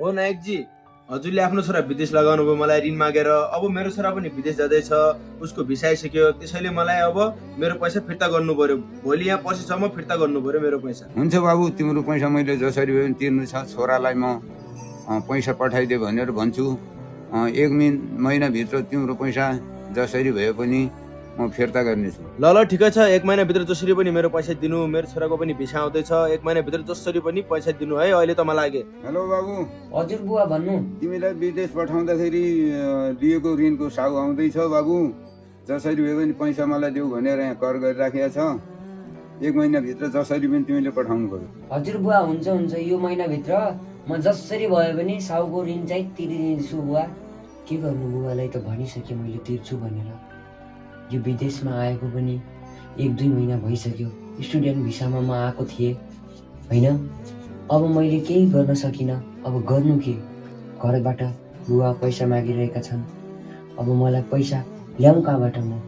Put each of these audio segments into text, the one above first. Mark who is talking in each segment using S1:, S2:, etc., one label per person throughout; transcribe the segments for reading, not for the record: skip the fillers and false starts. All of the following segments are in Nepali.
S1: हो नायकजी, हजुरले आफ्नो छोरा विदेश लगाउनु भयो मलाई ऋण मागेर। अब मेरो छोरा पनि विदेश जाँदैछ, उसको भिसा आइसक्यो, त्यसैले मलाई अब मेरो पैसा फिर्ता गर्नु पर्यो। भोलि यहाँ पर्सिसम्म फिर्ता गर्नु पर्यो मेरो पैसा।
S2: हुन्छ बाबु, तिम्रो पैसा मैले जसरी भए पनि तिर्नु छ। छोरालाई म पैसा पठाइदिए भनेर भन्छु। 1 महिनाभित्र तिम्रो पैसा जसरी भए पनि म फिर्ता गर्नेछु।
S1: ल ठिकै छ, 1 महिनाभित्र जसरी पनि मेरो पैसा दिनु। मेरो छोराको पनि भिसा आउँदैछ, 1 महिनाभित्र जसरी पनि पैसा दिनु है। अहिले त मलाई लागे।
S2: हेलो बाबु।
S3: हजुर बुवा भन्नु।
S2: तिमीलाई विदेश पठाउँदाखेरि लिएको ऋणको साउ आउँदैछ बाबु। जसरी भए पनि पैसा मलाई देऊ भनेर यहाँ कर गरिराखेको छ। 1 महिनाभित्र जसरी पनि तिमीले पठाउनु पर्यो।
S3: हजुर बुवा, हुन्छ यो महिनाभित्र म जसरी भए पनि साउको ऋण चाहिँ तिरिदिन्छु बुवा। के गर्नु, बुवालाई त भनिसकेँ मैले तिर्छु भनेर। यो विदेशमा आएको पनि 1-2 महिना भइसक्यो। स्टुडेन्ट भिसामा म आएको थिएँ होइन। अब मैले केही गर्न सकिनँ। अब गर्नु के? घरबाट बुवा पैसा मागिरहेका छन्। अब मलाई पैसा ल्याउँ कहाँबाट म?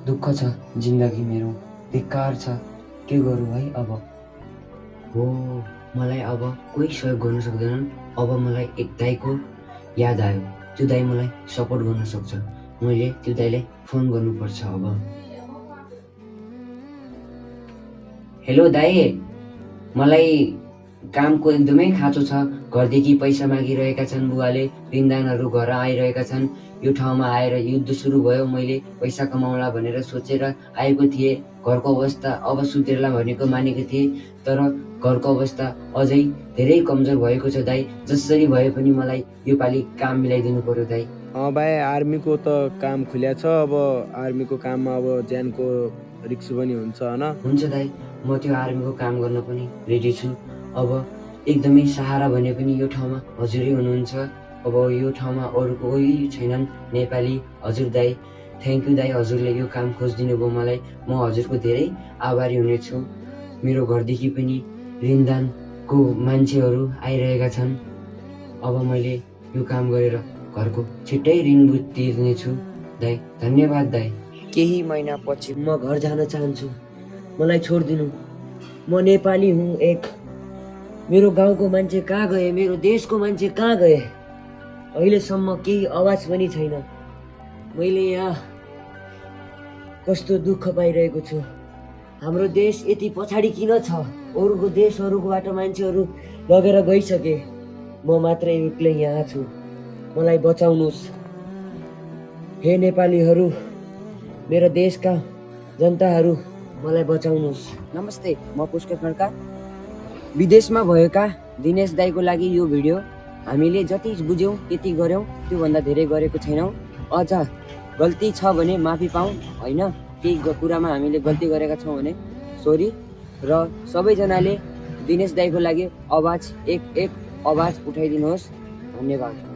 S3: दुःख छ जिन्दगी मेरो, बेकार छ। के गरौँ है अब? हो, मलाई अब कोही सहयोग गर्न सक्दैनन्। अब मलाई एक दाइको याद आयो। त्यो दाइ मलाई सपोर्ट गर्न सक्छ। मैले त्यो दाइलाई फोन गर्नुपर्छ अब। हेलो दाइ, मलाई कामको एकदमै खाँचो छ। घरदेखि पैसा मागिरहेका छन् बुवाले। ऋणदानहरू घर आइरहेका छन्। यो ठाउँमा आएर युद्ध सुरु भयो। मैले पैसा कमाउला भनेर सोचेर आएको थिएँ। घरको अवस्था अब सुध्रेला भनेको मानेको थिएँ, तर घरको अवस्था अझै धेरै कमजोर भएको छ दाइ। जसरी भए पनि मलाई योपालि काम मिलाइदिनु पर्यो दाइ।
S1: भाइ, आर्मीको त काम खुल्या छ। अब आर्मीको काममा अब ज्यानको रिस्क पनि हुन्छ होइन।
S3: हुन्छ दाइ, म त्यो आर्मीको काम गर्न पनि रेडी छु। अब एकदमै सहारा भने पनि यो ठाउँमा हजुरै हुनुहुन्छ। अब यो ठाउँमा अरू कोही छैनन् नेपाली। हजुर दाइ, थ्याङ्क यू दाइ, हजुरले यो काम खोजिदिनु भयो मलाई। म हजुरको धेरै आभारी हुनेछु। मेरो घरदेखि पनि ऋणदानको मान्छेहरू आइरहेका छन्। अब मैले यो काम गरेर घरको छिट्टै ऋण तिर्नेछु दाइ। धन्यवाद दाइ। केही महिनापछि म घर जान चाहन्छु। मलाई छोडिदिनु। म नेपाली हुँ एक। मेरो गाउँको मान्छे कहाँ गए? मेरो देशको मान्छे कहाँ गए? अहिलेसम्म केही आवाज पनि छैन। मैले यहाँ कस्तो दुःख पाइरहेको छु। हाम्रो देश यति पछाडि किन छ? अरूको देशहरूबाट मान्छेहरू लगेर गइसके। म मात्रै एक्लै यहाँ छु। मलाई बचाउनुहोस् हे नेपालीहरू, मेरो देशका जनताहरू, मलाई बचाउनुहोस्। नमस्ते, म पुष्कर खड्का। विदेशमा भएका दिनेश दाइको लागि यो भिडियो। हामीले जति बुझ्यौँ त्यति गऱ्यौँ, त्योभन्दा धेरै गरेको छैनौँ। अझ गल्ती छ भने माफी पाऊँ होइन। केही कुरामा हामीले गल्ती गरेका छौँ भने सरी। र सबैजनाले दिनेश दाइको लागि एक आवाज उठाइदिनुहोस्। धन्यवाद।